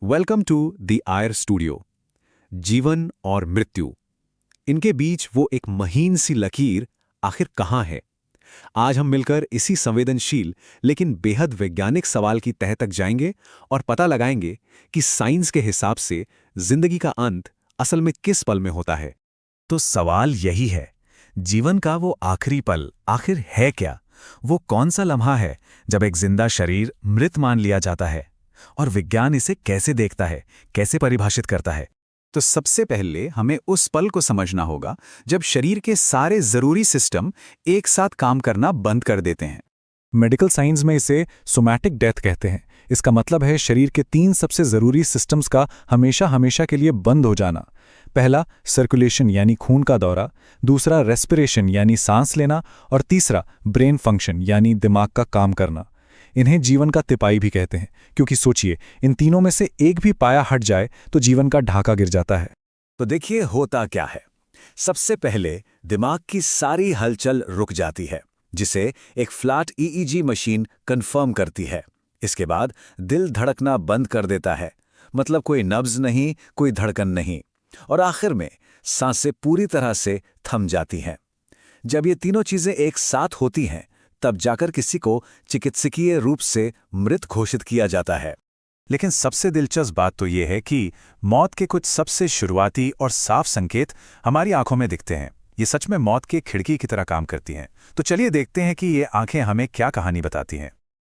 Welcome to the आयर studio. जीवन और मृत्यु, इनके बीच वो एक महीन सी लकीर आखिर कहाँ है? आज हम मिलकर इसी संवेदनशील लेकिन बेहद वैज्ञानिक सवाल की तह तक जाएंगे और पता लगाएंगे कि साइंस के हिसाब से जिंदगी का अंत असल में किस पल में होता है। तो सवाल यही है, जीवन का वो आखिरी पल आखिर है क्या? वो कौन सा लम्हा है जब एक जिंदा शरीर मृत मान लिया जाता है? और विज्ञान इसे कैसे देखता है, कैसे परिभाषित करता है? तो सबसे पहले हमें उस पल को समझना होगा जब शरीर के सारे जरूरी सिस्टम एक साथ काम करना बंद कर देते हैं। मेडिकल साइंस में इसे सोमैटिक डेथ कहते हैं। इसका मतलब है शरीर के 3 सबसे जरूरी सिस्टम्स का हमेशा हमेशा के लिए बंद हो जाना। पहला सर्कुलेशन यानी खून का दौरा, दूसरा रेस्पिरेशन यानी सांस लेना, और तीसरा ब्रेन फंक्शन यानी दिमाग का काम करना। इन्हें जीवन का तिपाई भी कहते हैं, क्योंकि सोचिए, इन तीनों में से एक भी पाया हट जाए तो जीवन का ढाका गिर जाता है। तो देखिए होता क्या है। सबसे पहले दिमाग की सारी हलचल रुक जाती है, जिसे एक फ्लैट ईईजी मशीन कंफर्म करती है। इसके बाद दिल धड़कना बंद कर देता है, मतलब कोई नब्ज नहीं, कोई धड़कन नहीं, और आखिर में सांसें पूरी तरह से थम जाती हैं। जब ये तीनों चीजें एक साथ होती हैं, तब जाकर किसी को चिकित्सकीय रूप से मृत घोषित किया जाता है। लेकिन सबसे दिलचस्प बात तो ये है कि मौत के कुछ सबसे शुरुआती और साफ संकेत हमारी आंखों में दिखते हैं। ये सच में मौत की खिड़की की तरह काम करती हैं। तो चलिए देखते हैं कि ये आंखें हमें क्या कहानी बताती हैं।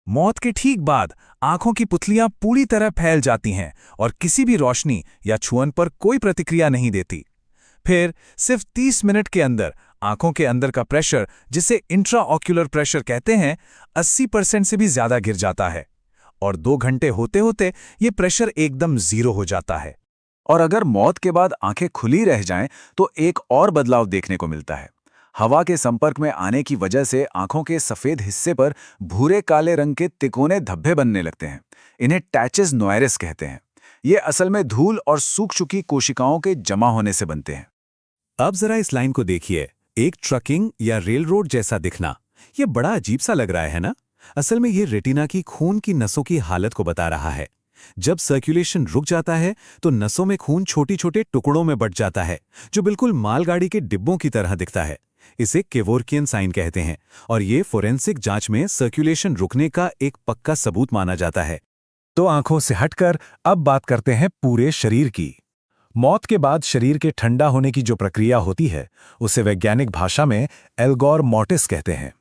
मौत के ठीक बाद आंखों की पुतलियां पूरी तरह फैल जाती हैं और किसी भी रोशनी या छुअन पर कोई प्रतिक्रिया नहीं देती। फिर सिर्फ 30 मिनट के अंदर आंखों के अंदर का प्रेशर, जिसे इंट्राऑक्यूलर प्रेशर कहते हैं, 80% से भी ज्यादा गिर जाता है, और 2 घंटे होते होते ये प्रेशर एकदम 0 हो जाता है। और अगर मौत के बाद आंखें खुली रह जाएं, तो एक और बदलाव देखने को मिलता है। हवा के संपर्क में आने की वजह से आंखों के सफेद हिस्से पर भूरे काले रंग के तिकोने धब्बे बनने लगते हैं। इन्हें टैचेस नोएरिस कहते हैं। ये असल में धूल और सूख चुकी कोशिकाओं के जमा होने से बनते हैं। अब जरा इस लाइन को देखिए, एक ट्रकिंग या रेल रोड जैसा दिखना। ये बड़ा अजीब सा लग रहा है ना? असल में ये रेटिना की खून की नसों की हालत को बता रहा है। जब सर्कुलेशन रुक जाता है तो नसों में खून छोटे छोटे टुकड़ों में बंट जाता है, जो बिल्कुल मालगाड़ी के डिब्बों की तरह दिखता है। इसे केवोर्कियन साइन कहते हैं, और ये फोरेंसिक जांच में सर्कुलेशन रुकने का एक पक्का सबूत माना जाता है। तो आंखों से हटकर अब बात करते हैं पूरे शरीर की। मौत के बाद शरीर के ठंडा होने की जो प्रक्रिया होती है, उसे वैज्ञानिक भाषा में एल्गोर मोर्टिस कहते हैं।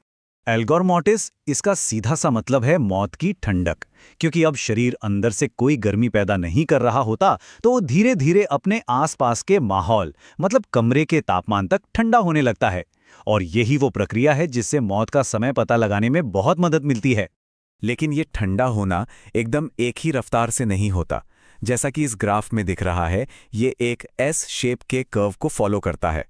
एल्गोर मोर्टिस, इसका सीधा सा मतलब है मौत की ठंडक। क्योंकि अब शरीर अंदर से कोई गर्मी पैदा नहीं कर रहा होता, तो वो धीरे धीरे अपने आसपास के माहौल, मतलब कमरे के तापमान तक ठंडा होने लगता है। और यही वो प्रक्रिया है जिससे मौत का समय पता लगाने में बहुत मदद मिलती है। लेकिन ये ठंडा होना एकदम एक ही रफ्तार से नहीं होता। जैसा कि इस ग्राफ में दिख रहा है, ये एक एस शेप के कर्व को फॉलो करता है।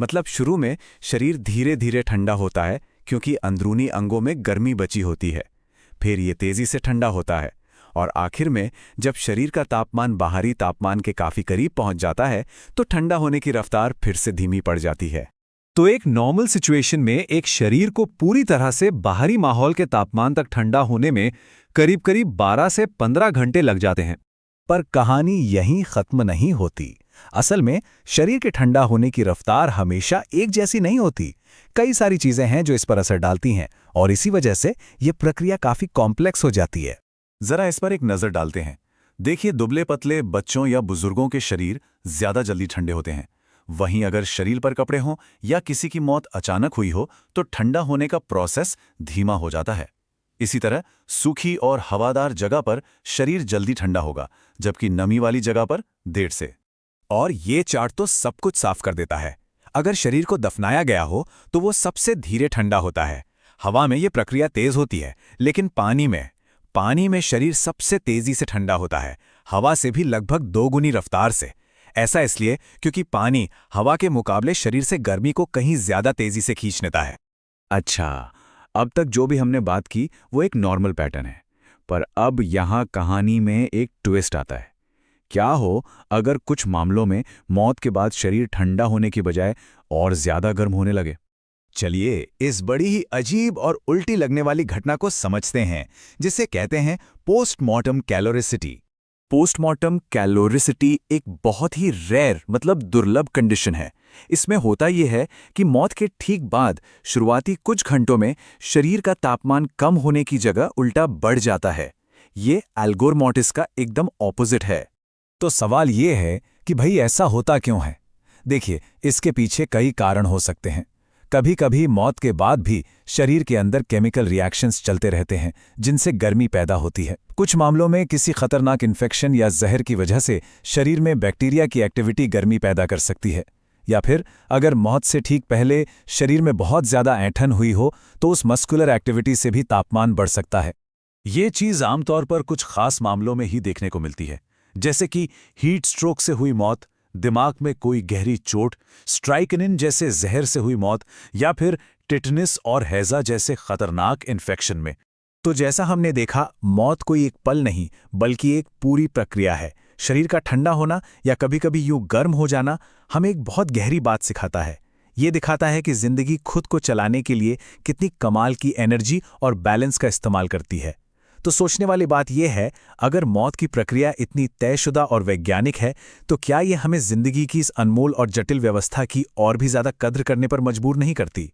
मतलब शुरू में शरीर धीरे धीरे ठंडा होता है, क्योंकि अंदरूनी अंगों में गर्मी बची होती है। फिर ये तेजी से ठंडा होता है, और आखिर में जब शरीर का तापमान बाहरी तापमान के काफी करीब पहुंच जाता है, तो ठंडा होने की रफ्तार फिर से धीमी पड़ जाती है। तो एक नॉर्मल सिचुएशन में एक शरीर को पूरी तरह से बाहरी माहौल के तापमान तक ठंडा होने में करीब करीब 12 से 15 घंटे लग जाते हैं। पर कहानी यहीं खत्म नहीं होती। असल में शरीर के ठंडा होने की रफ्तार हमेशा एक जैसी नहीं होती। कई सारी चीजें हैं जो इस पर असर डालती हैं, और इसी वजह से यह प्रक्रिया काफी कॉम्प्लेक्स हो जाती है। जरा इस पर एक नजर डालते हैं। देखिए, दुबले पतले बच्चों या बुजुर्गों के शरीर ज्यादा जल्दी ठंडे होते हैं। वहीं अगर शरीर पर कपड़े हों या किसी की मौत अचानक हुई हो, तो ठंडा होने का प्रोसेस धीमा हो जाता है। इसी तरह सूखी और हवादार जगह पर शरीर जल्दी ठंडा होगा, जबकि नमी वाली जगह पर देर से। और ये चार्ट तो सब कुछ साफ कर देता है। अगर शरीर को दफनाया गया हो तो वो सबसे धीरे ठंडा होता है। हवा में ये प्रक्रिया तेज होती है, लेकिन पानी में शरीर सबसे तेजी से ठंडा होता है, हवा से भी लगभग 2 गुनी रफ्तार से। ऐसा इसलिए क्योंकि पानी हवा के मुकाबले शरीर से गर्मी को कहीं ज्यादा तेजी से खींच लेता है। अच्छा, अब तक जो भी हमने बात की वो एक नॉर्मल पैटर्न है, पर अब यहाँ कहानी में एक ट्विस्ट आता है। क्या हो अगर कुछ मामलों में मौत के बाद शरीर ठंडा होने की बजाय और ज्यादा गर्म होने लगे? चलिए इस बड़ी ही अजीब और उल्टी लगने वाली घटना को समझते हैं, जिसे कहते हैं पोस्टमॉर्टम कैलोरिसिटी। पोस्टमार्टम कैलोरिसिटी एक बहुत ही रेयर मतलब दुर्लभ कंडीशन है। इसमें होता यह है कि मौत के ठीक बाद शुरुआती कुछ घंटों में शरीर का तापमान कम होने की जगह उल्टा बढ़ जाता है। ये एल्गोर मॉर्टिस का एकदम ऑपोजिट है। तो सवाल ये है कि भाई ऐसा होता क्यों है? देखिए, इसके पीछे कई कारण हो सकते हैं। कभी कभी मौत के बाद भी शरीर के अंदर केमिकल रिएक्शंस चलते रहते हैं जिनसे गर्मी पैदा होती है। कुछ मामलों में किसी खतरनाक इन्फेक्शन या जहर की वजह से शरीर में बैक्टीरिया की एक्टिविटी गर्मी पैदा कर सकती है। या फिर अगर मौत से ठीक पहले शरीर में बहुत ज़्यादा ऐंठन हुई हो तो उस मस्कुलर एक्टिविटी से भी तापमान बढ़ सकता है। ये चीज़ आमतौर पर कुछ खास मामलों में ही देखने को मिलती है, जैसे कि हीट स्ट्रोक से हुई मौत, दिमाग में कोई गहरी चोट, स्ट्राइकनिन जैसे जहर से हुई मौत, या फिर टिटनिस और हैजा जैसे खतरनाक इन्फेक्शन में। तो जैसा हमने देखा, मौत कोई एक पल नहीं बल्कि एक पूरी प्रक्रिया है। शरीर का ठंडा होना या कभी-कभी यूं गर्म हो जाना हमें एक बहुत गहरी बात सिखाता है। ये दिखाता है कि जिंदगी खुद को चलाने के लिए कितनी कमाल की एनर्जी और बैलेंस का इस्तेमाल करती है। तो सोचने वाली बात यह है, अगर मौत की प्रक्रिया इतनी तयशुदा और वैज्ञानिक है तो क्या ये हमें जिंदगी की इस अनमोल और जटिल व्यवस्था की और भी ज्यादा कद्र करने पर मजबूर नहीं करती?